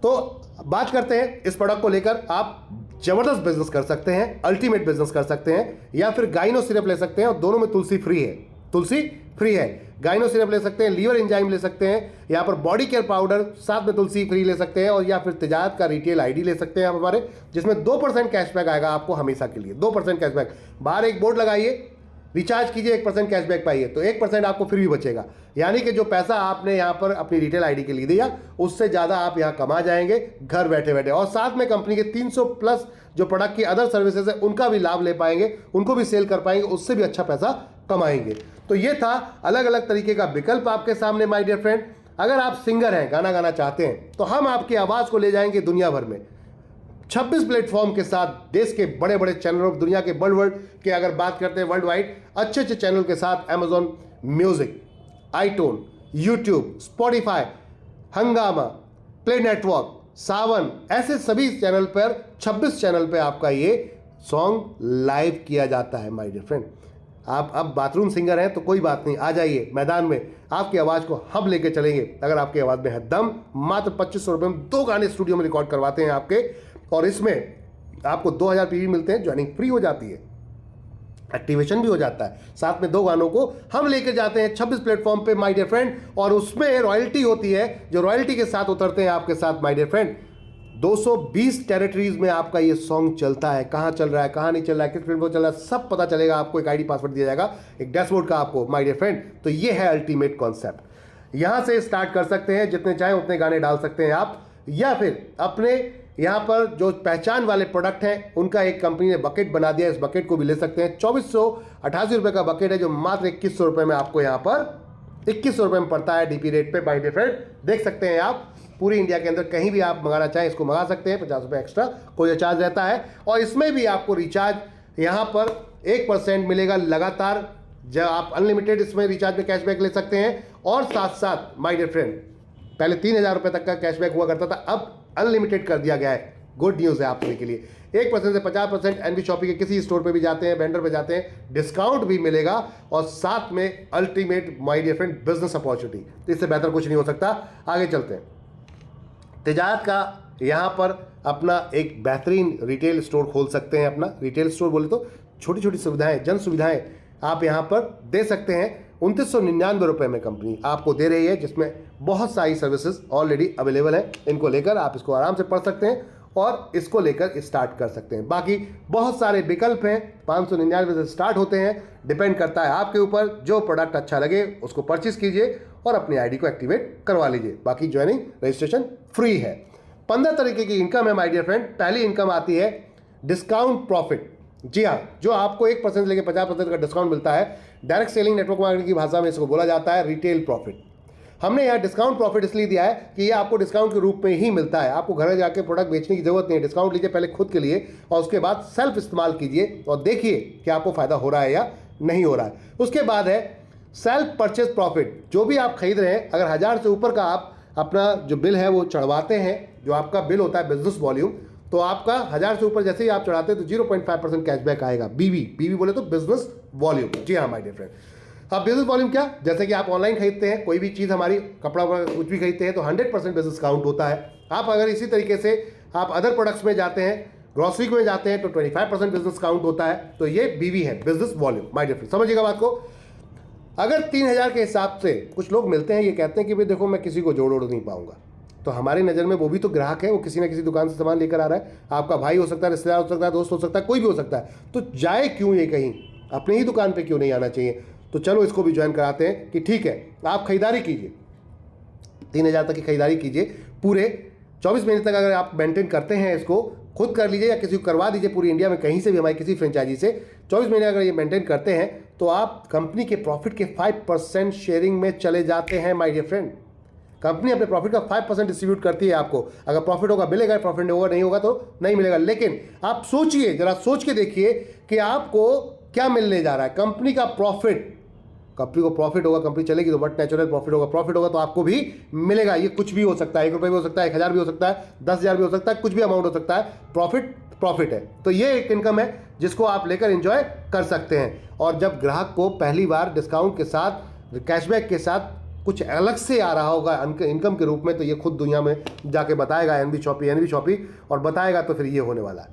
तो बात करते हैं इस प्रोडक्ट को लेकर। आप जबरदस्त बिजनेस कर सकते हैं, अल्टीमेट बिजनेस कर सकते हैं, या फिर गाइनो सिरप ले सकते हैं और दोनों में तुलसी फ्री है, तुलसी फ्री है। गाइनो सिरप ले सकते हैं, लीवर एंजाइम ले सकते हैं, यहाँ पर बॉडी केयर पाउडर साथ में तुलसी फ्री ले सकते हैं, और या फिर तिजारत का रिटेल आईडी ले सकते हैं आप हमारे, जिसमें 2% कैशबैक आएगा आपको हमेशा के लिए। 2% कैशबैक, बाहर एक बोर्ड लगाइए, रिचार्ज कीजिए 1% कैशबैक पाइए, तो 1% आपको फ्री बचेगा। यानी कि जो पैसा आपने यहाँ पर अपनी रिटेल आईडी के लिए दिया उससे ज़्यादा आप यहाँ कमा जाएंगे घर बैठे बैठे। और साथ में कंपनी के 300 प्लस जो प्रोडक्ट की अदर सर्विसेज है उनका भी लाभ ले पाएंगे, उनको भी सेल कर पाएंगे, उससे भी अच्छा पैसा कमाएंगे। तो ये था अलग अलग तरीके का विकल्प आपके सामने माय डियर फ्रेंड। अगर आप सिंगर हैं, गाना गाना चाहते हैं, तो हम आपकी आवाज़ को ले जाएंगे दुनिया भर में 26 प्लेटफॉर्म के साथ, देश के बड़े बड़े चैनलों, दुनिया के वर्ल्ड के अगर बात करते हैं वर्ल्ड वाइड अच्छे अच्छे चैनल के साथ, अमेजॉन म्यूजिक, आईटोन, यूट्यूब, स्पॉटिफाई, हंगामा, प्ले नेटवर्क, सावन, ऐसे सभी चैनल पर 26 चैनल पे आपका ये सॉन्ग लाइव किया जाता है माय डियर फ्रेंड। आप अब बाथरूम सिंगर हैं तो कोई बात नहीं, आ जाइए मैदान में, आपकी आवाज़ को हम लेके चलेंगे। अगर आपकी आवाज़ में है दम, मात्र 2500 रुपये में 2 गाने स्टूडियो में रिकॉर्ड करवाते हैं आपके, और इसमें आपको 2000 पीवी मिलते हैं, ज्वाइनिंग फ्री हो जाती है, एक्टिवेशन भी हो जाता है, साथ में 2 गानों को हम लेकर जाते हैं 26 प्लेटफॉर्म पे माय डियर फ्रेंड, और उसमें रॉयल्टी होती है, जो रॉयल्टी के साथ उतरते हैं आपके साथ माय डियर फ्रेंड। 220 टेरिटरीज में आपका ये सॉन्ग चलता है, कहाँ चल रहा है, कहाँ नहीं चल रहा है, किस प्लेटफॉर्म चल रहा है, सब पता चलेगा आपको। एक आईडी पासवर्ड दिया जाएगा, एक डैशबोर्ड का आपको माय डियर फ्रेंड। तो ये है अल्टीमेट कॉन्सेप्ट। यहाँ से स्टार्ट कर सकते हैं, जितने चाहे उतने गाने डाल सकते हैं आप, या फिर अपने यहाँ पर जो पहचान वाले प्रोडक्ट हैं उनका एक कंपनी ने बकेट बना दिया, इस बकेट को भी ले सकते हैं। 2488 रुपये का बकेट है, जो मात्र 2100 रुपये में आपको यहाँ पर 2100 रुपये में पड़ता है डीपी रेट पे माय डियर फ्रेंड। देख सकते हैं आप, पूरी इंडिया के अंदर कहीं भी आप मंगाना चाहें इसको मंगा सकते हैं, 50 रुपये एक्स्ट्रा कोई चार्ज रहता है। और इसमें भी आपको रिचार्ज यहाँ पर 1% मिलेगा लगातार, जब आप अनलिमिटेड इसमें रिचार्ज में कैशबैक ले सकते हैं। और साथ साथ माय डियर फ्रेंड, पहले 3000 रुपये तक का कैशबैक हुआ करता था, अब अनलिमिटेड कर दिया गया है। गुड न्यूज़ है आप सभी के लिए। 1% से 50% एनबी शॉपिंग के किसी स्टोर पे भी जाते हैं, वेंडर पे जाते हैं, डिस्काउंट भी मिलेगा, और साथ में ultimate my dear friend business opportunity. इससे बेहतर कुछ नहीं हो सकता। आगे चलते हैं। तिजारत का यहाँ पर अपना एक बेहतरीन रिटेल स्टोर खोल सकते हैं। अपना रिटेल स्टोर बोले तो छोटी छोटी सुविधाएं, जन सुविधाएं आप यहाँ पर दे सकते हैं। 2999 रुपये में कंपनी आपको दे रही है, जिसमें बहुत सारी सर्विसेज ऑलरेडी अवेलेबल हैं। इनको लेकर आप इसको आराम से पढ़ सकते हैं और इसको लेकर स्टार्ट कर सकते हैं। बाकी बहुत सारे विकल्प हैं, 599 से स्टार्ट होते हैं। डिपेंड करता है आपके ऊपर, जो प्रोडक्ट अच्छा लगे उसको परचेज कीजिए और अपनी आईडी को एक्टिवेट करवा लीजिए। बाकी ज्वाइनिंग रजिस्ट्रेशन फ्री है। 15 तरीके की इनकम है माय डियर फ्रेंड। पहली इनकम आती है डिस्काउंट प्रॉफिट। जी हाँ, जो आपको 1% से लेकर 50% का डिस्काउंट मिलता है। डायरेक्ट सेलिंग नेटवर्क मार्केटिंग की भाषा में इसको बोला जाता है रिटेल प्रॉफिट। हमने यहाँ डिस्काउंट प्रॉफिट इसलिए दिया है कि ये आपको डिस्काउंट के रूप में ही मिलता है। आपको घर जाके प्रोडक्ट बेचने की जरूरत नहीं है। डिस्काउंट लीजिए पहले खुद के लिए और उसके बाद सेल्फ इस्तेमाल कीजिए और देखिए कि आपको फायदा हो रहा है या नहीं हो रहा है। उसके बाद है सेल्फ परचेज प्रॉफिट। जो भी आप खरीद रहे हैं, अगर 1000 से ऊपर का आप अपना जो बिल है वो चढ़वाते हैं, जो आपका बिल होता है बिजनेस वॉल्यूम, तो आपका 1000 से ऊपर जैसे ही आप चढ़ाते हैं तो 0.5% कैशबैक आएगा। बीवी बोले तो बिजनेस वॉल्यूम। जी हाँ माय डियर फ्रेंड। अब बिजनेस वॉल्यूम क्या, जैसे कि आप ऑनलाइन खरीदते हैं कोई भी चीज़, हमारी कपड़ा कुछ भी खरीदते हैं तो 100% बिजनेस काउंट होता है। आप अगर इसी तरीके से आप अदर प्रोडक्ट्स में जाते हैं, ग्रॉसरी में जाते हैं, तो 25% बिजनेस काउंट होता है। तो ये बीवी है, business volume my dear friend. समझिएगा बात को। अगर 3,000 के हिसाब से कुछ लोग मिलते हैं, ये कहते हैं कि भाई देखो मैं किसी को जोड़ नहीं पाऊंगा, तो हमारी नज़र में वो भी तो ग्राहक है, वो किसी ना किसी दुकान से सामान लेकर आ रहा है, आपका भाई हो सकता है, रिश्तेदार हो सकता है, दोस्त हो सकता है, कोई भी हो सकता है, तो जाए क्यों ये कहीं, अपनी ही दुकान पे क्यों नहीं आना चाहिए। तो चलो इसको भी ज्वाइन कराते हैं कि ठीक है आप खरीदारी कीजिए, 3,000 तक की खरीदारी कीजिए, पूरे 24 महीने तक अगर आप मेंटेन करते हैं, इसको खुद कर लीजिए या किसी को करवा दीजिए, पूरी इंडिया में कहीं से भी हमारी किसी फ्रेंचाइजी से 24 महीने अगर ये मेंटेन करते हैं तो आप कंपनी के प्रॉफिट के 5% शेयरिंग में चले जाते हैं माय डियर फ्रेंड। कंपनी अपने प्रॉफिट का 5% डिस्ट्रीब्यूट करती है आपको, अगर प्रॉफिट होगा मिलेगा, प्रॉफिट होगा नहीं होगा तो नहीं मिलेगा। लेकिन आप सोचिए, जरा सोच के देखिए कि आपको क्या मिलने जा रहा है। कंपनी का प्रॉफिट, कंपनी को प्रॉफिट होगा, कंपनी चलेगी तो बट नेचुरल प्रॉफिट होगा, प्रॉफिट होगा तो आपको भी मिलेगा। ये कुछ भी हो सकता है, 1 रुपये भी हो सकता है, 1,000 भी हो सकता है, 10,000 भी हो सकता है, कुछ भी अमाउंट हो सकता है, प्रॉफिट है। तो ये एक इनकम है जिसको आप लेकर एंजॉय कर सकते हैं। और जब ग्राहक को पहली बार डिस्काउंट के साथ, कैशबैक के साथ कुछ अलग से आ रहा होगा इनकम के रूप में, तो ये खुद दुनिया में जाके बताएगा एनबी शॉपी और बताएगा, तो फिर ये होने वाला है।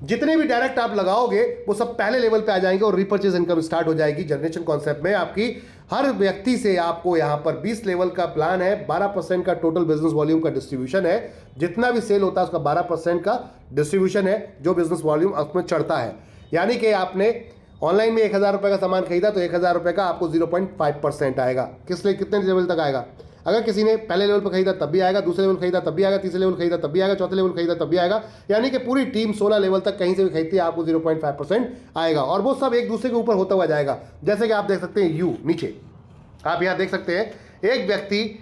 जितने भी डायरेक्ट आप लगाओगे वो सब पहले लेवल पे आ जाएंगे और रिपर्चेज इनकम स्टार्ट हो जाएगी। जनरेशन कॉन्सेप्ट में आपकी हर व्यक्ति से आपको यहां पर 20 लेवल का प्लान है, 12% का टोटल बिजनेस वॉल्यूम का डिस्ट्रीब्यूशन है, जितना भी सेल होता है उसका 12% का डिस्ट्रीब्यूशन है जो बिजनेस वॉल्यूम उसमें चढ़ता है। यानी कि आपने ऑनलाइन में 1,000 रुपये का सामान खरीदा तो 1,000 रुपये का आपको 0.5% आएगा। किस लिए, कितने लेवल तक आएगा? अगर किसी ने पहले लेवल पर खरीदा तब भी आएगा, दूसरे लेवल खरीदा तब भी आएगा, तीसरे लेवल खरीदा तब भी आएगा, चौथे लेवल खरीदा तब भी आएगा। यानी कि पूरी टीम 16 लेवल तक कहीं से भी खरीदती है, आपको 0.5% आएगा। और वो सब एक दूसरे के ऊपर होता हुआ जाएगा। जैसे कि आप देख सकते हैं यू नीचे, आप यहाँ देख सकते हैं एक व्यक्ति,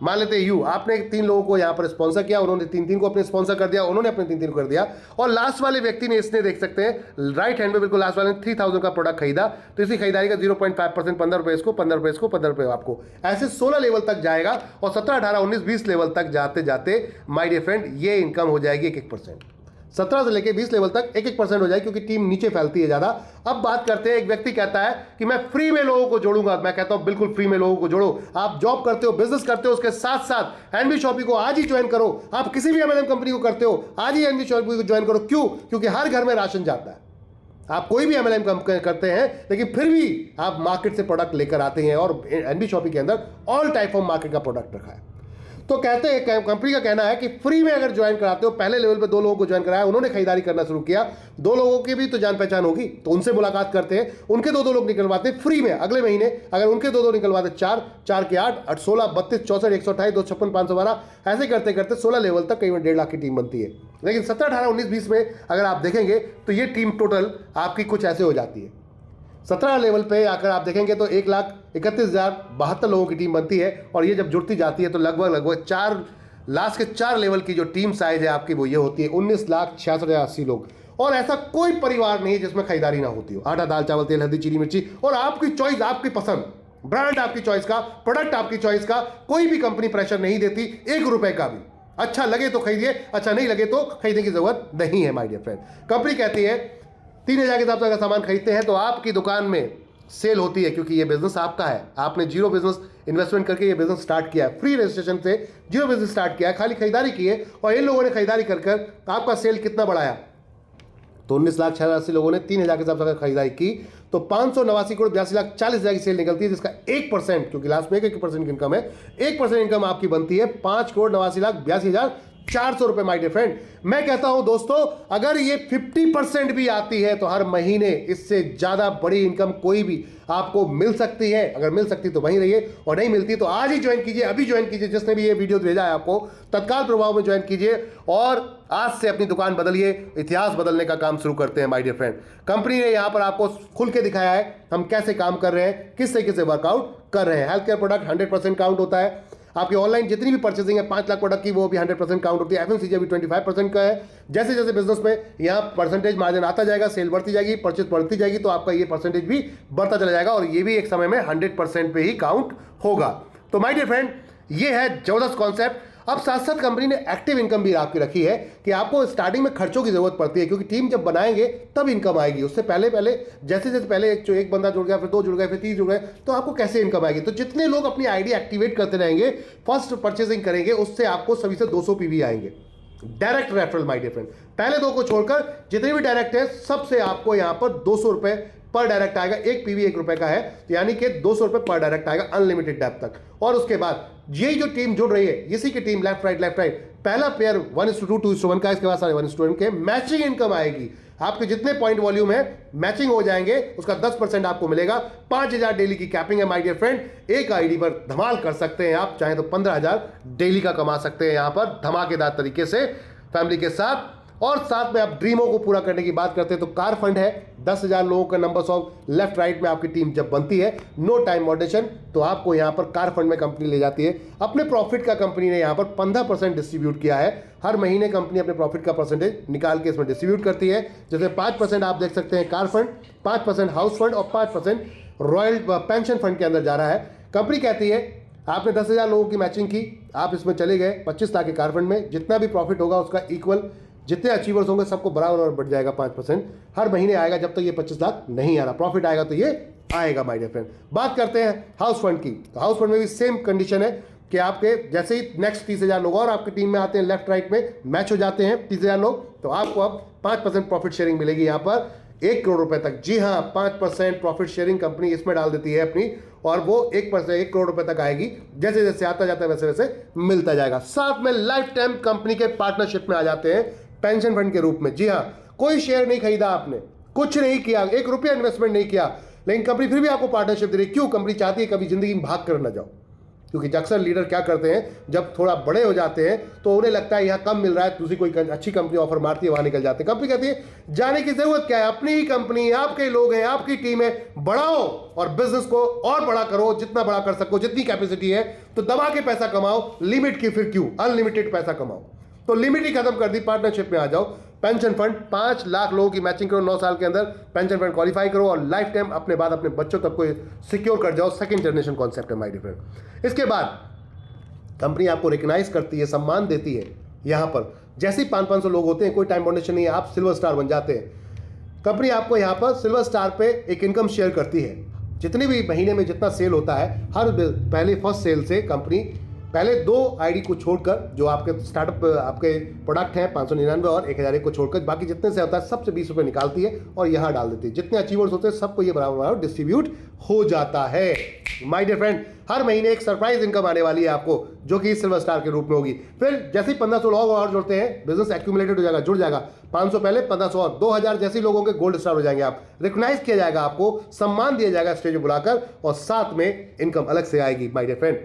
मान लेते हैं यू, आपने 3 लोगों को यहाँ पर स्पॉन्सर किया, उन्होंने 3 को अपने स्पॉन्सर कर दिया, उन्होंने अपने 3 को कर दिया। और लास्ट वाले व्यक्ति ने, इसने देख सकते हैं राइट हैंड में बिल्कुल लास्ट वाले ने 3,000 का प्रोडक्ट खरीदा, तो इसकी खरीदारी का 0.5% 15 रुपये इसको, 15 रुपये इसको, 15 रुपये आपको, ऐसे 16 लेवल तक जाएगा। और 17, 18, 19, 20 लेवल तक जाते जाते माय डियर फ्रेंड ये इनकम हो जाएगी 1-1%। 17 से लेके 20 लेवल तक 1-1% हो जाएगी, क्योंकि टीम नीचे फैलती है ज़्यादा। अब बात करते हैं, एक व्यक्ति कहता है कि मैं फ्री में लोगों को जोड़ूंगा। मैं कहता हूं बिल्कुल फ्री में लोगों को जोड़ो। आप जॉब करते हो, बिजनेस करते हो, उसके साथ साथ एनबी शॉपी को आज ही ज्वाइन करो। आप किसी भी एमएलएम कंपनी को करते हो, आज ही एनबी शॉपी को ज्वाइन करो। क्यों? क्योंकि हर घर में राशन जाता है। आप कोई भी एमएलएम करते हैं, लेकिन फिर भी आप मार्केट से प्रोडक्ट लेकर आते हैं, और एनबी शॉपी के अंदर ऑल टाइप ऑफ मार्केट का प्रोडक्ट रखा है। तो कहते हैं, कंपनी का कहना है कि फ्री में अगर ज्वाइन कराते हो, पहले लेवल पे 2 लोगों को ज्वाइन कराया, उन्होंने खरीदारी करना शुरू किया, 2 लोगों की भी तो जान पहचान होगी, तो उनसे मुलाकात करते हैं, उनके 2 लोग निकलवाते हैं फ्री में। अगले महीने अगर उनके 2 निकलवाते, 4 के 8, 16, 32, 64, 128, 256, 512, ऐसे करते करते 16 लेवल तक कई 1.5 लाख की टीम बनती है। लेकिन 17, 18, 19, 20 में अगर आप देखेंगे तो ये टीम टोटल आपकी कुछ ऐसे हो जाती है। 17 लेवल पे आकर आप देखेंगे तो 1,31,072 लोगों की टीम बनती है। और ये जब जुड़ती जाती है तो लगभग 4 लास्ट के 4 लेवल की जो टीम साइज है आपकी, वो ये होती है 19,66,080 लोग। और ऐसा कोई परिवार नहीं है जिसमें खरीदारी ना होती हो। आटा, दाल, चावल, तेल, हल्दी, चीनी, मिर्ची, और आपकी चॉइस, आपकी पसंद, ब्रांड आपकी चॉइस का, प्रोडक्ट आपकी चॉइस का। कोई भी कंपनी प्रेशर नहीं देती 1 रुपए का भी। अच्छा लगे तो खरीदिए, अच्छा नहीं लगे तो खरीदने की जरूरत नहीं है माय डियर फ्रेंड। कंपनी कहती है 3,000 के हिसाब से अगर सामान खरीदते हैं तो आपकी दुकान में सेल होती है, क्योंकि ये बिजनेस आपका है। आपने 0 बिजनेस इन्वेस्टमेंट करके ये बिजनेस स्टार्ट किया है, फ्री रजिस्ट्रेशन से 0 बिजनेस स्टार्ट किया है, खाली खरीदारी की है। और इन लोगों ने खरीदारी कर आपका सेल कितना बढ़ाया? तो 19,86,080 लोगों ने 3,000 के हिसाब से अगर खरीदारी की तो 589 करोड़ 82,40,000 की सेल निकलती है, जिसका 1%, क्योंकि लास्ट में 1% इनकम है, 1% इनकम आपकी बनती है 5,89,82,400 रुपए माय डियर फ्रेंड। मैं कहता हूं दोस्तों, अगर ये 50% भी आती है तो हर महीने इससे ज्यादा बड़ी इनकम कोई भी आपको मिल सकती है। अगर मिल सकती तो वहीं रहिए, और नहीं मिलती तो आज ही ज्वाइन कीजिए, अभी ज्वाइन कीजिए। जिसने भी ये वीडियो भेजा है आपको, तत्काल प्रभाव में ज्वाइन कीजिए और आज से अपनी दुकान बदलिए। इतिहास बदलने का काम शुरू करते हैं माय डियर फ्रेंड। कंपनी ने यहां पर आपको खुल के दिखाया है हम कैसे काम कर रहे हैं, किस तरीके से वर्कआउट कर रहे हैं। हेल्थ केयर प्रोडक्ट 100% काउंट होता है। आपकी ऑनलाइन जितनी भी परचेसिंग है 5 लाख प्रोडक्ट की, वो भी 100% काउंट होती है। एफएमसीजी अभी 25% का है। जैसे जैसे बिजनेस में यहाँ परसेंटेज मार्जिन आता जाएगा, सेल बढ़ती जाएगी, परचेज बढ़ती जाएगी, तो आपका ये परसेंटेज भी बढ़ता चला जाएगा, और ये भी एक समय में 100% पे ही काउंट होगा। तो माय डियर फ्रेंड, ये है जबरदस्त कॉन्सेप्ट। अब साथ साथ कंपनी ने एक्टिव इनकम भी आपकी रखी है कि आपको स्टार्टिंग में खर्चों की जरूरत पड़ती है, क्योंकि टीम जब बनाएंगे तब इनकम आएगी। उससे पहले जैसे जैसे पहले एक बंदा जुड़ गया, फिर 2 जुड़ गए, फिर 3 जुड़ गए, तो आपको कैसे इनकम आएगी? तो जितने लोग अपनी आईडी एक्टिवेट करते रहेंगे, फर्स्ट परचेसिंग करेंगे, उससे आपको सभी से 200 पीवी आएंगे। Direct referral my dear friend. पहले 2 को छोड़कर जितने भी डायरेक्ट है, सबसे आपको यहां पर 200 रुपए पर डायरेक्ट आएगा। एक पीवी 1 रुपए का है, तो यानी कि 200 रुपए पर डायरेक्ट आएगा अनलिमिटेड डेप्थ तक। और उसके बाद यही जो टीम जुड़ रही है, इसी की टीम लेफ्ट राइट, पहला पेयर 1:2 2:1 का, इसके बाद सारे 1:1 के मैचिंग इनकम आएगी। आपके जितने पॉइंट वॉल्यूम है मैचिंग हो जाएंगे, उसका 10% आपको मिलेगा। 5000 डेली की कैपिंग है माय डियर फ्रेंड। एक आईडी पर धमाल कर सकते हैं आप, चाहे तो 15000 डेली का कमा सकते हैं यहां पर धमाकेदार तरीके से फैमिली के साथ। और साथ में आप ड्रीमों को पूरा करने की बात करते हैं तो कार फंड है 10,000 लोगों का नंबर ऑफ लेफ्ट राइट में आपकी टीम जब बनती है, नो टाइम मॉडरेशन, तो आपको यहां पर कार फंड में कंपनी ले जाती है। अपने प्रॉफिट का कंपनी ने यहां पर 15% डिस्ट्रीब्यूट किया है। हर महीने कंपनी अपने प्रॉफिट का परसेंटेज निकाल के इसमें डिस्ट्रीब्यूट करती है। जैसे 5% आप देख सकते हैं कार फंड, 5% हाउस फंड और 5% रॉयल पेंशन फंड के अंदर जा रहा है। कंपनी कहती है आपने 10,000 लोगों की मैचिंग की, आप इसमें चले गए 25 लाख के कार फंड में, जितना भी प्रॉफिट होगा उसका इक्वल, जितने अचीवर्स होंगे सबको बराबर बढ़ जाएगा 5%। हर महीने आएगा जब तक ये 25 लाख नहीं आ रहा, प्रॉफिट आएगा तो ये आएगा माय डियर फ्रेंड। बात करते हैं हाउस फंड की, तो हाउस फंड में भी सेम कंडीशन है कि आपके जैसे ही नेक्स्ट 30,000 लोग और आपकी टीम में आते हैं, लेफ्ट राइट में मैच हो जाते हैं 30,000 लोग, तो आपको अब 5% प्रॉफिट शेयरिंग मिलेगी यहाँ पर 1 करोड़ रुपए तक। जी हाँ, 5% प्रॉफिट शेयरिंग कंपनी इसमें डाल देती है अपनी, और वो 1 करोड़ रुपए तक आएगी। जैसे जैसे आता जाता है वैसे वैसे मिलता जाएगा। साथ में लाइफ टाइम कंपनी के पार्टनरशिप में आ जाते हैं पेंशन फंड के रूप में। जी हाँ, कोई शेयर नहीं खरीदा आपने, कुछ नहीं किया, 1 रुपया इन्वेस्टमेंट नहीं किया, लेकिन कंपनी फिर भी आपको पार्टनरशिप दे रही है। क्यों? कंपनी चाहती है कभी जिंदगी में भाग कर ना जाओ, क्योंकि अक्सर लीडर क्या करते हैं जब थोड़ा बड़े हो जाते हैं तो उन्हें लगता है यहाँ कम मिल रहा है, दूसरी कोई अच्छी कंपनी ऑफर मारती है, वहां निकल जाते हैं। कंपनी कहती है जाने की जरूरत क्या है, अपनी ही कंपनी, आपके लोग हैं, आपकी टीम है, बढ़ाओ और बिजनेस को और बड़ा करो, जितना बड़ा कर सको, जितनी कैपेसिटी है, तो दबा के पैसा कमाओ। लिमिट की फिर क्यों, अनलिमिटेड पैसा कमाओ। तो लिमिट ही खत्म कर दी, पार्टनरशिप में आ जाओ। पेंशन फंड 5 लाख लोगों की मैचिंग करो, 9 साल के अंदर पेंशन फंड क्वालिफाई करो और लाइफ टाइम अपने बाद अपने बच्चों तक को सिक्योर कर जाओ। सेकंड जनरेशन कॉन्सेप्ट है माय डियर फ्रेंड। इसके बाद कंपनी आपको रिकग्नाइज करती है, सम्मान देती है। यहां पर जैसे ही 500 लोग होते हैं, कोई टाइम फाउंडेशन नहीं है, आप सिल्वर स्टार बन जाते हैं। कंपनी आपको यहां पर सिल्वर स्टार पे एक इनकम शेयर करती है। जितने भी महीने में जितना सेल होता है, हर पहले फर्स्ट सेल से कंपनी पहले 2 आईडी को छोड़कर, जो आपके स्टार्टअप आपके प्रोडक्ट हैं 599 और 1001 को छोड़कर, बाकी जितने से होता है सबसे 20 रुपये निकालती है और यहाँ डाल देती है। जितने अचीवर्स होते हैं सबको ये बराबर डिस्ट्रीब्यूट हो जाता है माय डियर फ्रेंड। हर महीने एक सरप्राइज इनकम आने वाली है आपको, जो कि सिल्वर स्टार के रूप में होगी। फिर जैसे ही 1500 लोग और जुड़ते हैं, बिजनेस एक्यूमुलेटेड हो जाएगा, जुड़ जाएगा। 500 पहले, 1500 और 2000 जैसे लोगों के गोल्ड स्टार हो जाएंगे। आप रिकॉग्नाइज किया जाएगा, आपको सम्मान दिया जाएगा स्टेज पर बुलाकर, और साथ में इनकम अलग से आएगी माय डियर फ्रेंड।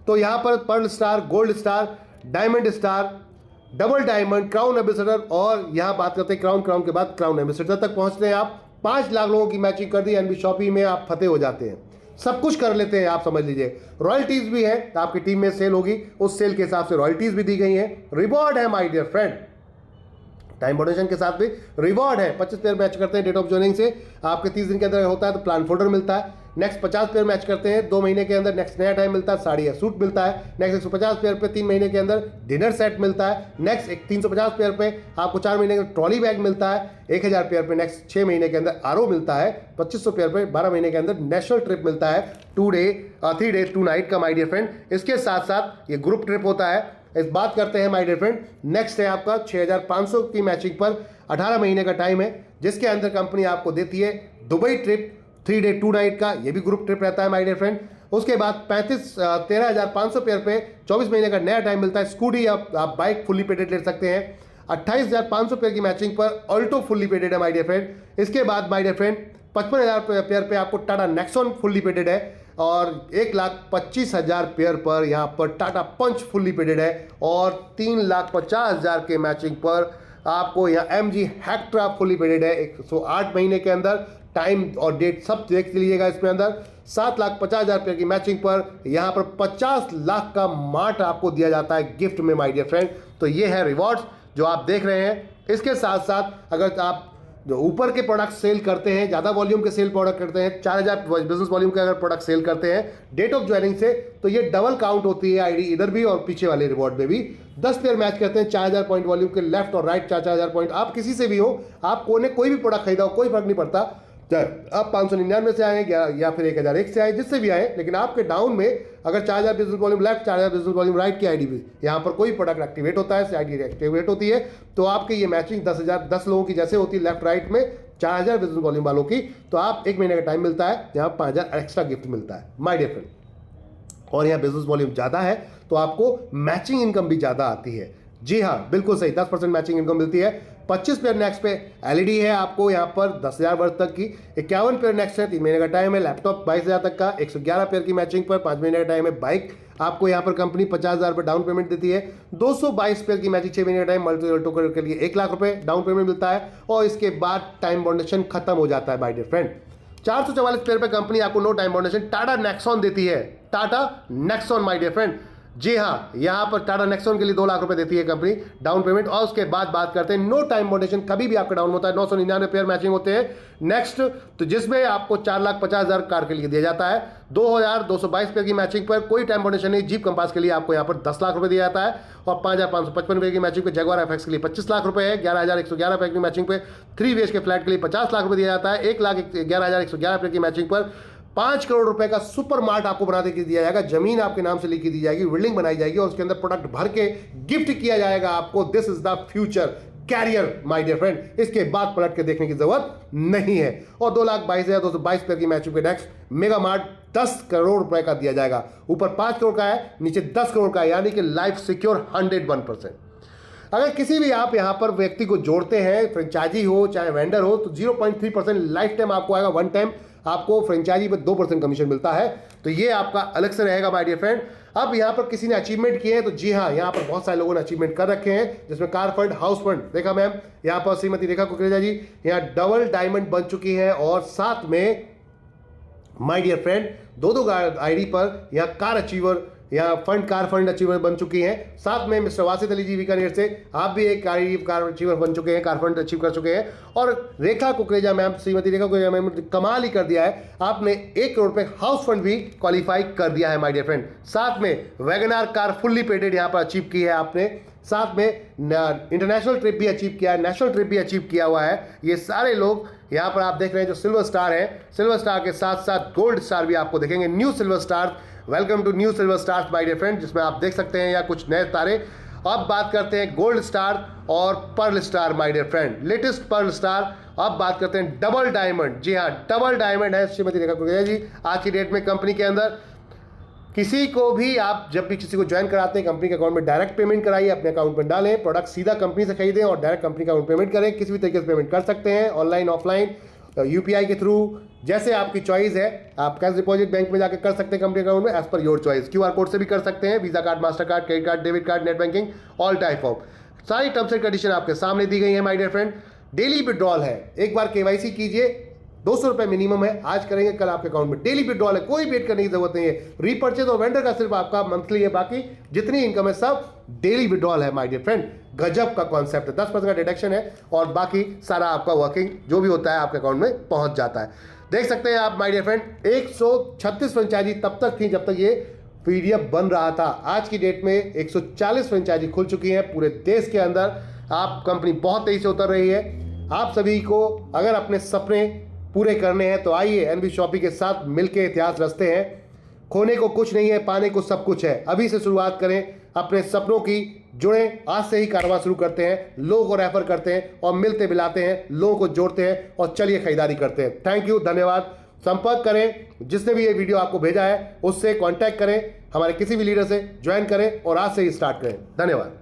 तो यहां पर pearl star, gold star, diamond star, double diamond, crown ambassador, और यहां बात करते हैं क्राउन के बाद क्राउन एम्बेसडर तक पहुंचते हैं आप। 5 लाख लोगों की मैचिंग कर दी, एनबी शॉपी में आप फतेह हो जाते हैं, सब कुछ कर लेते हैं आप, समझ लीजिए। रॉयल्टीज भी है, आपकी टीम में सेल होगी, उस सेल के हिसाब से रॉयल्टीज भी दी गई है। रिवॉर्ड है माय डियर फ्रेंड, टाइम मोडेशन के साथ भी रिवॉर्ड है। 25 पेयर मैच करते हैं डेट ऑफ ज्वाइनिंग से, आपके 30 दिन के अंदर होता है तो प्लान फोल्डर मिलता है। नेक्स्ट 50 पेयर मैच करते हैं 2 महीने के अंदर, नेक्स्ट नया टाइम मिलता है, साड़ी या सूट मिलता है। नेक्स्ट 150 पेयर पे 3 महीने के अंदर डिनर सेट मिलता है। नेक्स्ट 350 पेयर पे आपको 4 महीने का ट्रॉली बैग मिलता है। 1000 पेयर पे नेक्स्ट 6 महीने के अंदर आरओ मिलता है। 2500 पेयर पे 12 महीने के अंदर नेशनल ट्रिप मिलता है, 3 डे 2 नाइट का माय डियर फ्रेंड। इसके साथ साथ ये ग्रुप ट्रिप होता है। इस बात करते हैं माय डियर फ्रेंड। नेक्स्ट है आपका 6500 की मैचिंग पर 18 महीने का टाइम है, जिसके अंदर कंपनी आपको देती है दुबई ट्रिप 3 डे 2 नाइट का, ये भी ग्रुप ट्रिप रहता है माय डियर फ्रेंड। उसके बाद 13,500 पेयर पे 24 महीने का नया टाइम मिलता है। स्कूटी आप बाइक फुल्ली पेडेड ले सकते हैं। 28,500 पेयर की मैचिंग पर ऑल्टो फुल्ली पेडेड है माय डियर फ्रेंड। इसके बाद माय डियर फ्रेंड 55,000 पेयर पे आपको टाटा नेक्सॉन फुल्ली पेडेड है, और 1,25,000 पेयर पर यहाँ पर टाटा पंच फुल्ली पेडेड है, और 3,50,000 के मैचिंग पर आपको यहाँ MG हेक्ट्रा फुल्ली पेडेड है 108 महीने के अंदर। टाइम और डेट सब देख लीजिएगा इसमें अंदर। 7,50,000 पेयर की मैचिंग पर यहाँ पर 50 लाख का मार्ट आपको दिया जाता है गिफ्ट में माय डियर फ्रेंड। तो ये है रिवॉर्ड्स जो आप देख रहे हैं। इसके साथ साथ अगर आप जो ऊपर के प्रोडक्ट सेल करते हैं, ज़्यादा वॉल्यूम के सेल प्रोडक्ट करते हैं, 4000 बिजनेस वॉल्यूम के अगर प्रोडक्ट सेल करते हैं डेट ऑफ ज्वाइनिंग से, तो ये डबल काउंट होती है आईडी इधर भी और पीछे वाले रिवॉर्ड में भी। 10 पेयर मैच करते हैं 4000 पॉइंट वॉल्यूम के, लेफ्ट और राइट 4-4 पॉइंट। आप किसी से भी हो, आपको ने कोई भी प्रोडक्ट खरीदा हो, कोई फर्क नहीं पड़ता, चाहे आप 599 से आए या फिर 1001 से आए, जिससे भी आए, लेकिन आपके डाउन में अगर 4000 business volume left, 4000 business volume right की आईडी भी यहाँ पर कोई प्रोडक्ट एक्टिवेट होता है, आईडी एक्टिवेट होती है, तो आपके ये मैचिंग 10 लोगों की जैसे होती है लेफ्ट राइट में, 4000 बिजनेस वॉल्यूम वालों की, तो आप 1 महीने का टाइम मिलता है, यहाँ 5000 एक्स्ट्रा गिफ्ट मिलता है माय डियर फ्रेंड। और यहाँ बिजनेस वॉल्यूम ज़्यादा है तो आपको मैचिंग इनकम भी ज़्यादा आती है। जी हाँ, बिल्कुल सही, 10% मैचिंग इनकम मिलती है। 25 पेयर नेक्स्ट पे एलईडी है आपको यहाँ पर 10,000 वर्थ तक की। 51 पेयर नेक्स्ट है, 3 महीने का टाइम है। लैपटॉप 22,000 तक का, 111 पेयर की मैचिंग पर 5 महीने का टाइम है। बाइक आपको यहाँ पर कंपनी 50,000 रुपये डाउन पेमेंट देती है। 222 पेयर की मैचिंग 6 महीने का टाइम, मल्टी के लिए 1 लाख रुपये डाउन पेमेंट मिलता है और इसके बाद टाइम बाउंडेशन खत्म हो जाता है माय डियर फ्रेंड। 444 पेयर पे कंपनी आपको no time boundation Tata Nexon देती है। Tata Nexon my dear friend, जी हाँ, यहां पर टाटा नेक्सॉन के लिए 2 लाख रुपए देती है कंपनी डाउन पेमेंट। और उसके बाद बात करते हैं नो टाइम बाउंडेशन, कभी भी आपका डाउन होता है 999 पेयर मैचिंग होते हैं नेक्स्ट, तो जिसमें आपको 4,50,000 कार के लिए दिया जाता है। 2,222 पेयर की मैचिंग पर कोई टाइम बाउंडेशन नहीं। जीप कंपास के लिए आपको यहां पर 10 लाख रुपए दिया जाता है और 5,555 पेयर की मैचिंग पे जगुआर एफएक्स के लिए 25 लाख रुपए है। 11,111 पेयर की मैचिंग पे 3 BHK फ्लैट के लिए 50 लाख रुपए दिया जाता है। 1,11,111 पेयर की मैचिंग पर 5 करोड़ रुपए का सुपर मार्ट आपको बना के दिया जाएगा। जमीन आपके नाम से लिखी दी जाएगी, बिल्डिंग बनाई जाएगी और उसके अंदर प्रोडक्ट भर के गिफ्ट किया जाएगा आपको। This is the future career my dear friend. इसके बाद पलट के देखने की जरूरत नहीं है। और 2,22,222 पेयर की मैचिंग पे नेक्स्ट मेगा मार्ट 10 करोड़ रुपए का दिया जाएगा। ऊपर 5 करोड़ का है, नीचे 10 करोड़ का है, यानी कि लाइफ सिक्योर 101%। अगर किसी भी आप यहां पर व्यक्ति को जोड़ते हैं, फ्रेंचाइजी हो चाहे वेंडर हो, तो 0.3% लाइफ टाइम आपको आएगा। वन टाइम आपको फ्रेंचाइजी पर 2% कमीशन मिलता है, तो ये आपका अलग से रहेगा माय डियर फ्रेंड। अब यहां पर किसी ने अचीवमेंट किए हैं, तो जी हाँ, यहां पर बहुत सारे लोगों ने अचीवमेंट कर रखे हैं, जिसमें कार फंड, हाउस फंड देखा मैम, यहां पर श्रीमती रेखा कुकरेजा जी यहां डबल डायमंड बन चुकी है और साथ में माय डियर फ्रेंड 2-2 आईडी पर यहां कार अचीवर, यहाँ फंड कार फंड अचीवर बन चुकी हैं। साथ में मिस्टर वासित अली जी बीकानेर से आप भी एक कार अचीवर बन चुके हैं, कार फंड अचीव कर चुके हैं। और रेखा कुकरेजा मैम, श्रीमती रेखा कुकरेजा मैम, कमाल ही कर दिया है, आपने 1 करोड़ रुपए हाउस फंड भी क्वालिफाई कर दिया है माय डियर फ्रेंड। साथ में वैगनार कार फुल्ली पेडेड यहाँ पर अचीव की है आपने। साथ में इंटरनेशनल ट्रिप भी अचीव किया है, नेशनल ट्रिप भी अचीव किया हुआ है। ये सारे लोग यहाँ पर आप देख रहे हैं जो सिल्वर स्टार है, सिल्वर स्टार के साथ साथ गोल्ड स्टार भी आपको देखेंगे। New silver star, welcome to new silver stars my dear friend, जिसमें आप देख सकते हैं या कुछ नए तारे। अब बात करते हैं गोल्ड स्टार और pearl star my dear friend, latest pearl star. अब बात करते हैं डबल डायमंड। जी हाँ, डबल डायमंड है श्रीमती रेखा कुकरेजा जी आज की डेट में कंपनी के अंदर। किसी को भी आप जब भी किसी को ज्वाइन कराते हैं, कंपनी के अकाउंट में डायरेक्ट पेमेंट कराइए, अपने अकाउंट में डालें, प्रोडक्ट सीधा कंपनी से खरीदें और डायरेक्ट कंपनी का अकाउंट पेमेंट करें। किसी भी तरीके से पेमेंट कर सकते हैं, ऑनलाइन ऑफलाइन, यूपीआई के थ्रू, जैसे आपकी चॉइस है। आप कैश डिपॉजिट बैंक में जाकर कर सकते हैं कंपनी अकाउंट में, as per your choice. QR code से भी कर सकते हैं, Visa card, Master card, credit card, debit card, net banking, all type of. सारी टर्म्स एंड कंडीशन आपके सामने दी गई है my dear friend. Daily withdrawal है, एक बार केवाईसी कीजिए, 200 रुपये मिनिमम है, आज करेंगे कल आपके अकाउंट में। डेली विड्रॉल है, कोई वेट करने की जरूरत नहीं है। रीपर्चेज और वेंडर का सिर्फ आपका मंथली है, बाकी जितनी इनकम है सब डेली विड्रॉल है माय डियर फ्रेंड। गजब का कॉन्सेप्ट है, 10% का डिडक्शन है और बाकी सारा आपका वर्किंग जो भी होता है आपके अकाउंट में पहुंच जाता है। देख सकते हैं आप माय डियर फ्रेंड, 136 फ्रेंचाइजी तब तक थी जब तक ये पीडीएफ बन रहा था। आज की डेट में 140 फ्रेंचाइजी खुल चुकी हैं पूरे देश के अंदर। आप कंपनी बहुत तेजी से उतर रही है। आप सभी को अगर अपने सपने पूरे करने हैं तो आइए एनबी शॉपी के साथ मिलकर इतिहास रचते हैं। खोने को कुछ नहीं है, पाने को सब कुछ है। अभी से शुरुआत करें अपने सपनों की, जुड़े, आज से ही कारोबार शुरू करते हैं, लोगों को रेफर करते हैं और मिलते मिलाते हैं, लोगों को जोड़ते हैं और चलिए खरीदारी करते हैं। थैंक यू, धन्यवाद। संपर्क करें, जिसने भी ये वीडियो आपको भेजा है उससे कांटेक्ट करें, हमारे किसी भी लीडर से ज्वाइन करें और आज से ही स्टार्ट करें। धन्यवाद।